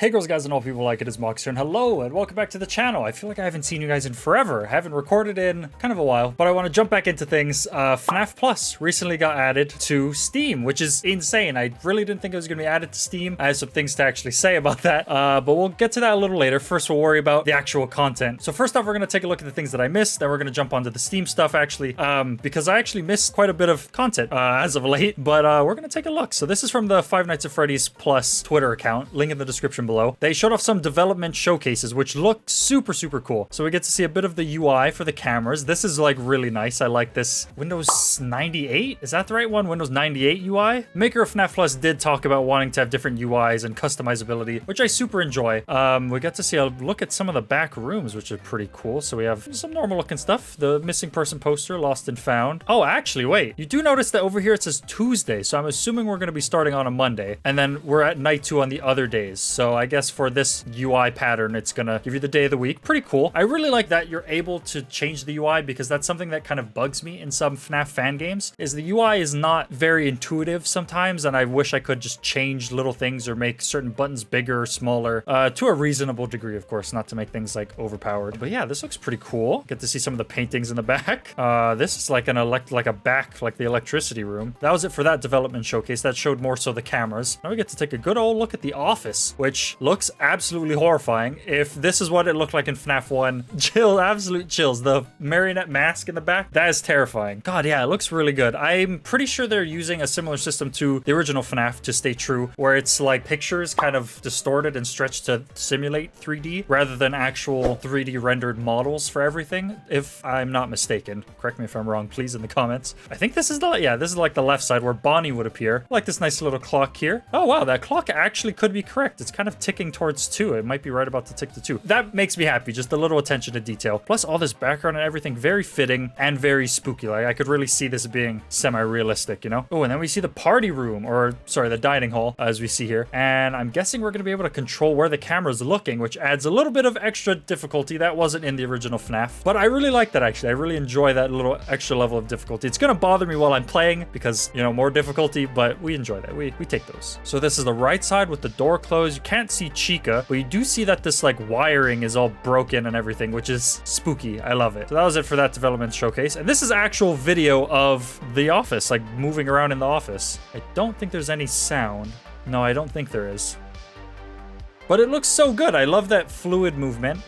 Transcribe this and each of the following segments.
Hey girls, guys, and all people like it, is Mox here, and hello, and welcome back to the channel. I feel like I haven't seen you guys in forever. I haven't recorded in kind of a while, but I want to jump back into things. FNAF Plus recently got added to Steam, which is insane. I really didn't think it was going to be added to Steam. I have some things to actually say about that, but we'll get to that a little later. First, we'll worry about the actual content. So first off, we're going to take a look at the things that I missed, then we're going to jump onto the Steam stuff, actually, because I actually missed quite a bit of content as of late, but we're going to take a look. So this is from the Five Nights at Freddy's Plus Twitter account, link in the description below. They showed off some development showcases, which look super cool. So we get to see a bit of the UI for the cameras. This is like really nice. I like this. Windows 98? Is that the right one? Windows 98 UI? Maker of FNAF Plus did talk about wanting to have different UIs and customizability, which I super enjoy. We get to see a look at some of the back rooms, which are pretty cool. So we have some normal looking stuff. The missing person poster, lost and found. Oh, actually, wait. You do notice that over here it says Tuesday. So I'm assuming we're going to be starting on a Monday. And then we're at night 2 on the other days. So I guess for this UI pattern, it's gonna give you the day of the week. Pretty cool. I really like that you're able to change the UI, because that's something that kind of bugs me in some FNAF fan games, is the UI is not very intuitive sometimes, and I wish I could just change little things or make certain buttons bigger or smaller, to a reasonable degree, of course, not to make things like overpowered. But yeah, this looks pretty cool. Get to see some of the paintings in the back. This is like like the electricity room. That was it for that development showcase. That showed more so the cameras. Now we get to take a good old look at the office, which looks absolutely horrifying. If this is what it looked like in FNAF 1, absolute chills. The marionette mask in the back, that is terrifying. God, yeah, it looks really good. I'm pretty sure they're using a similar system to the original FNAF to stay true, where it's like pictures kind of distorted and stretched to simulate 3D rather than actual 3D rendered models for everything, if I'm not mistaken. Correct me if I'm wrong, please, in the comments. I think this is this is like the left side where Bonnie would appear. I like this nice little clock here. Oh wow, that clock actually could be correct. It's kind of ticking towards 2. It might be right about to tick to 2. That makes me happy, just a little attention to detail. Plus all this background and everything, very fitting and very spooky. Like I could really see this being semi-realistic, you know? Oh, and then we see the party room, or sorry, the dining hall, as we see here. And I'm guessing we're going to be able to control where the camera's looking, which adds a little bit of extra difficulty. That wasn't in the original FNAF. But I really like that, actually. I really enjoy that little extra level of difficulty. It's going to bother me while I'm playing because, you know, more difficulty, but we enjoy that. We take those. So this is the right side with the door closed. You can't see Chica, but you do see that this like wiring is all broken and everything, which is spooky. I love it. So that was it for that development showcase. And this is actual video of the office, like moving around in the office. I don't think there's any sound. No, I don't think there is. But it looks so good. I love that fluid movement.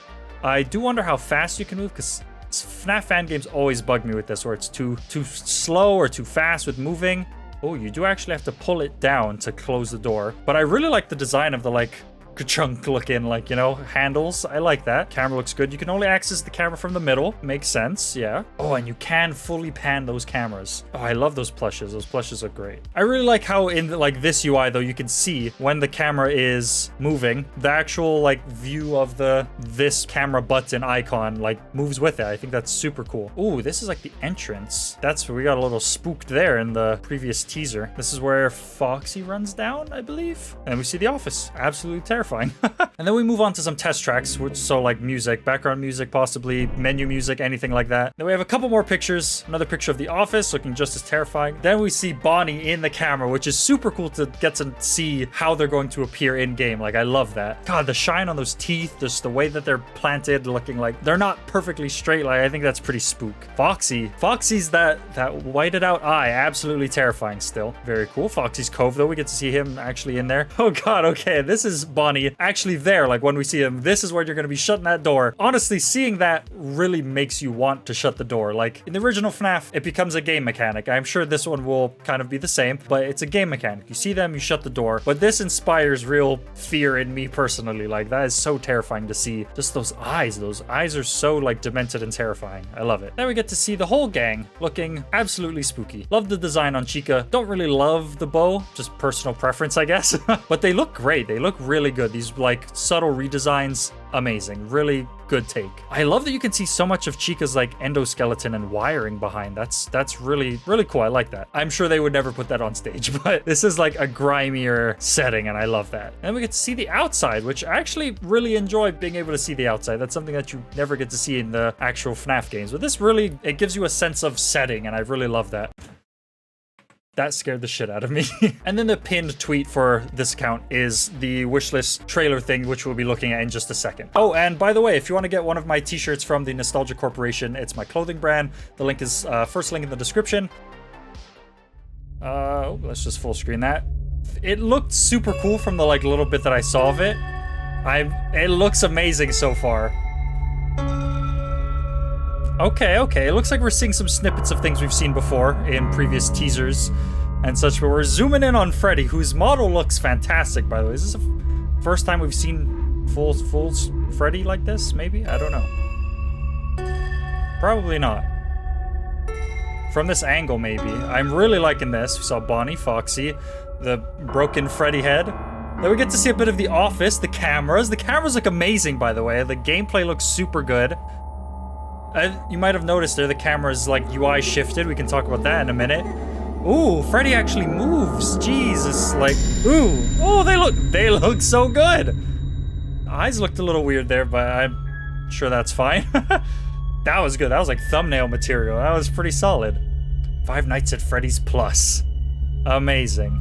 I do wonder how fast you can move, because FNAF fan games always bug me with this, where it's too slow or too fast with moving. Oh, you do actually have to pull it down to close the door. But I really like the design of the like ka-chunk looking, like, you know, handles. I like that. Camera looks good. You can only access the camera from the middle. Makes sense, yeah. Oh, and you can fully pan those cameras. Oh, I love those plushes. Those plushes are great. I really like how in like this UI though, you can see when the camera is moving, the actual like view of this camera button icon like moves with it. I think that's super cool. Oh, this is like the entrance. That's where we got a little spooked there in the previous teaser. This is where Foxy runs down, I believe. And we see the office. Absolutely terrifying. And then we move on to some test tracks, which so like music, background music, possibly menu music, anything like that. Then we have a couple more pictures. Another picture of the office looking just as terrifying. Then we see Bonnie in the camera, which is super cool to get to see how they're going to appear in game. Like I love that. God, the shine on those teeth, just the way that they're planted, looking like they're not perfectly straight. Like I think that's pretty spook. Foxy's that whited out eye, absolutely terrifying still. Very cool. Foxy's Cove though, we get to see him actually in there. Oh God, okay, this is Bonnie actually there. Like when we see him, this is where you're going to be shutting that door. Honestly, seeing that really makes you want to shut the door. Like in the original FNAF, it becomes a game mechanic. I'm sure this one will kind of be the same, but it's a game mechanic. You see them, you shut the door. But this inspires real fear in me personally. Like that is so terrifying to see. Just those eyes. Those eyes are so like demented and terrifying. I love it. Then we get to see the whole gang looking absolutely spooky. Love the design on Chica. Don't really love the bow. Just personal preference, I guess. But they look great. They look really good. These like subtle redesigns, amazing. Really good take. I love that you can see so much of Chica's like endoskeleton and wiring behind. That's really cool. I like that. I'm sure they would never put that on stage, but this is like a grimier setting and I love that. And we get to see the outside, which I actually really enjoy being able to see the outside. That's something that you never get to see in the actual FNAF games, but this really, it gives you a sense of setting and I really love that. That scared the shit out of me. And then the pinned tweet for this account is the wishlist trailer thing, which we'll be looking at in just a second. Oh, and by the way, if you want to get one of my t-shirts from the Nostalgia Corporation, it's my clothing brand. The link is first link in the description. Let's just full screen that. It looked super cool from the like little bit that I saw of it. It looks amazing so far. Okay, it looks like we're seeing some snippets of things we've seen before in previous teasers and such, but we're zooming in on Freddy, whose model looks fantastic, by the way. Is this the first time we've seen full Freddy like this, maybe? I don't know. Probably not. From this angle, maybe. I'm really liking this. We saw Bonnie, Foxy, the broken Freddy head. Then we get to see a bit of the office, the cameras. The cameras look amazing, by the way. The gameplay looks super good. You might have noticed there the camera's like UI shifted. We can talk about that in a minute. Ooh, Freddy actually moves. Jesus, like, ooh. Oh, they look so good. Eyes looked a little weird there, but I'm sure that's fine. That was good. That was like thumbnail material. That was pretty solid. Five Nights at Freddy's Plus. Amazing.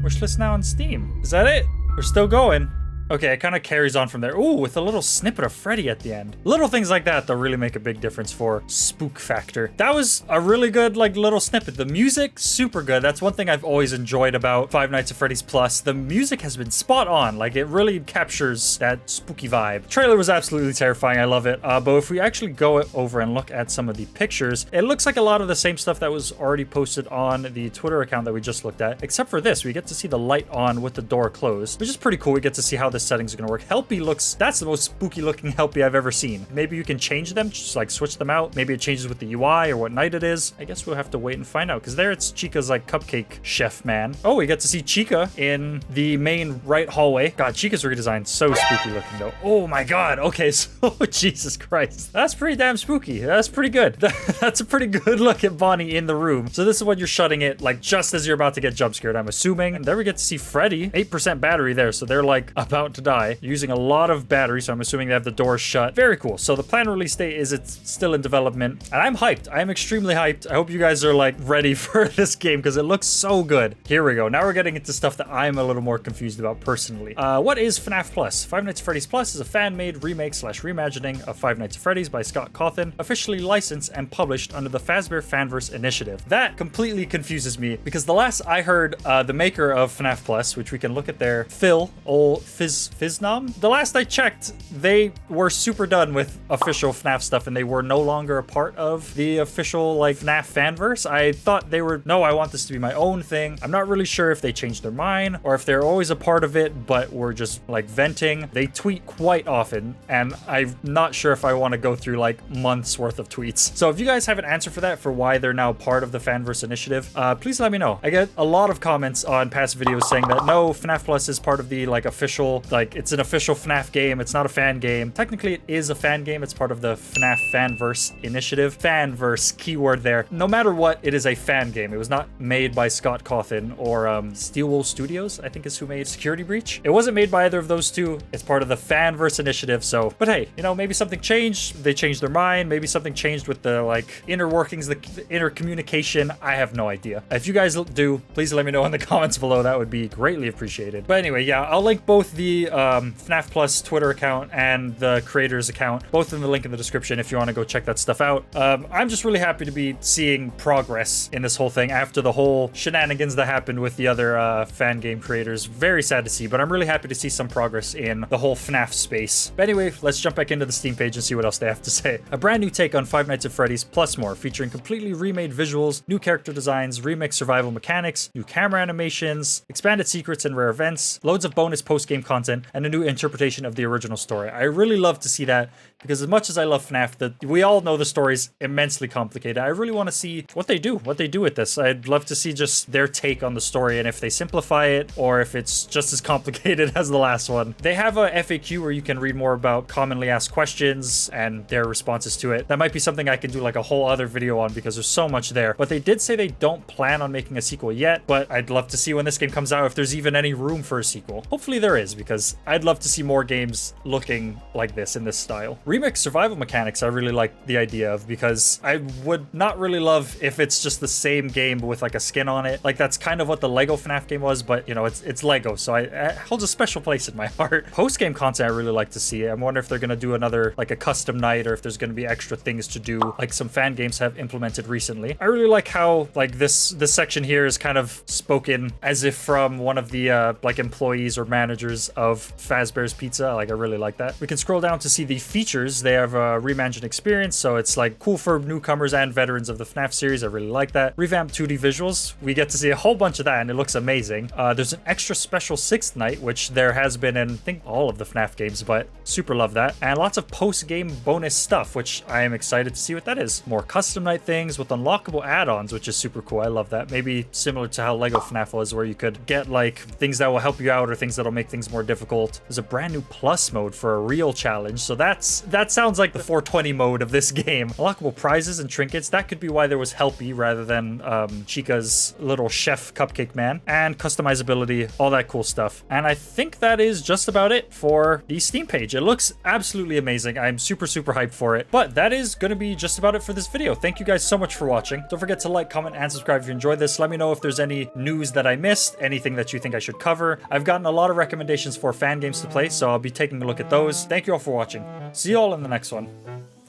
Wishlist now on Steam. Is that it? We're still going. Okay, it kind of carries on from there. Ooh, with a little snippet of Freddy at the end. Little things like that, they'll really make a big difference for spook factor. That was a really good, like, little snippet. The music, super good. That's one thing I've always enjoyed about Five Nights at Freddy's Plus. The music has been spot on. Like, it really captures that spooky vibe. Trailer was absolutely terrifying. I love it. But if we actually go over and look at some of the pictures, it looks like a lot of the same stuff that was already posted on the Twitter account that we just looked at, except for this. We get to see the light on with the door closed, which is pretty cool. We get to see how this settings are gonna work. Helpy looks, that's the most spooky looking Helpy I've ever seen. Maybe you can change them, just like switch them out. Maybe it changes with the UI or what night it is. I guess we'll have to wait and find out, because there it's Chica's like cupcake chef man. Oh, we get to see Chica in the main right hallway. God, Chica's redesign, so spooky looking though. Oh my God. Okay, so Jesus Christ. That's pretty damn spooky. That's pretty good. That's a pretty good look at Bonnie in the room. So this is when you're shutting it like just as you're about to get jump scared, I'm assuming. And there we get to see Freddy, 8% battery there. So they're like about to die. Using a lot of battery, so I'm assuming they have the doors shut. Very cool. So the planned release date is it's still in development, and I'm hyped. I'm extremely hyped. I hope you guys are like ready for this game because it looks so good. Here we go. Now we're getting into stuff that I'm a little more confused about personally. What is FNAF Plus? Five Nights at Freddy's Plus is a fan-made remake / reimagining of Five Nights at Freddy's by Scott Cawthon, officially licensed and published under the Fazbear Fanverse initiative. That completely confuses me because the last I heard, the maker of FNAF Plus, which we can look at there, Phil, old Fiznam. The last I checked, they were super done with official FNAF stuff and they were no longer a part of the official like FNAF fanverse. I thought they were, no, I want this to be my own thing. I'm not really sure if they changed their mind or if they're always a part of it, but were just like venting. They tweet quite often and I'm not sure if I want to go through like months worth of tweets. So if you guys have an answer for that, for why they're now part of the fanverse initiative, please let me know. I get a lot of comments on past videos saying that no, FNAF Plus is part of the like official, like it's an official FNAF game. It's not a fan game. Technically, it is a fan game. It's part of the FNAF Fanverse initiative. Fanverse, keyword there. No matter what, it is a fan game. It was not made by Scott Cawthon or Steelwool Studios, I think is who made Security Breach. It wasn't made by either of those two. It's part of the Fanverse initiative. So, but hey, you know, maybe something changed. They changed their mind. Maybe something changed with the like inner workings, the inner communication. I have no idea. If you guys do, please let me know in the comments below. That would be greatly appreciated. But anyway, yeah, I'll link both the FNAF Plus Twitter account and the creator's account, both in the link in the description if you want to go check that stuff out. I'm just really happy to be seeing progress in this whole thing after the whole shenanigans that happened with the other fan game creators. Very sad to see, but I'm really happy to see some progress in the whole FNAF space. But anyway, let's jump back into the Steam page and see what else they have to say. A brand new take on Five Nights at Freddy's plus more, featuring completely remade visuals, new character designs, remixed survival mechanics, new camera animations, expanded secrets and rare events, loads of bonus post-game content, and a new interpretation of the original story. I really love to see that because as much as I love FNAF, we all know the story's immensely complicated. I really want to see what they do with this. I'd love to see just their take on the story and if they simplify it or if it's just as complicated as the last one. They have a FAQ where you can read more about commonly asked questions and their responses to it. That might be something I can do like a whole other video on because there's so much there. But they did say they don't plan on making a sequel yet, but I'd love to see when this game comes out if there's even any room for a sequel. Hopefully there is, because because I'd love to see more games looking like this in this style. Remix survival mechanics I really like the idea of, because I would not really love if it's just the same game but with like a skin on it. Like that's kind of what the Lego FNAF game was, but you know, it's Lego, so it holds a special place in my heart. Post-game content I really like to see. I wonder if they're gonna do another like a custom night, or if there's gonna be extra things to do like some fan games have implemented recently. I really like how like this section here is kind of spoken as if from one of the like employees or managers of Fazbear's Pizza. Like I really like that. We can scroll down to see the features. They have a reimagined experience, so it's like cool for newcomers and veterans of the FNAF series. I really like that. Revamped 2D visuals. We get to see a whole bunch of that and it looks amazing. There's an extra special 6th night, which there has been in I think all of the FNAF games, but super love that. And lots of post-game bonus stuff, which I am excited to see what that is. More custom night things with unlockable add-ons, which is super cool. I love that. Maybe similar to how Lego FNAF was, where you could get like things that will help you out or things that'll make things more difficult. There's a brand new plus mode for a real challenge, so that sounds like the 420 mode of this game. Unlockable prizes and trinkets. That could be why there was Helpy rather than Chica's little chef cupcake man. And customizability, all that cool stuff. And I think that is just about it for the Steam page. It looks absolutely amazing. I'm super hyped for it. But that is going to be just about it for this video. Thank you guys so much for watching. Don't forget to like, comment, and subscribe if you enjoyed this. Let me know if there's any news that I missed, anything that you think I should cover. I've gotten a lot of recommendations for fan games to play, so I'll be taking a look at those. Thank you all for watching. See you all in the next one,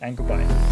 and goodbye.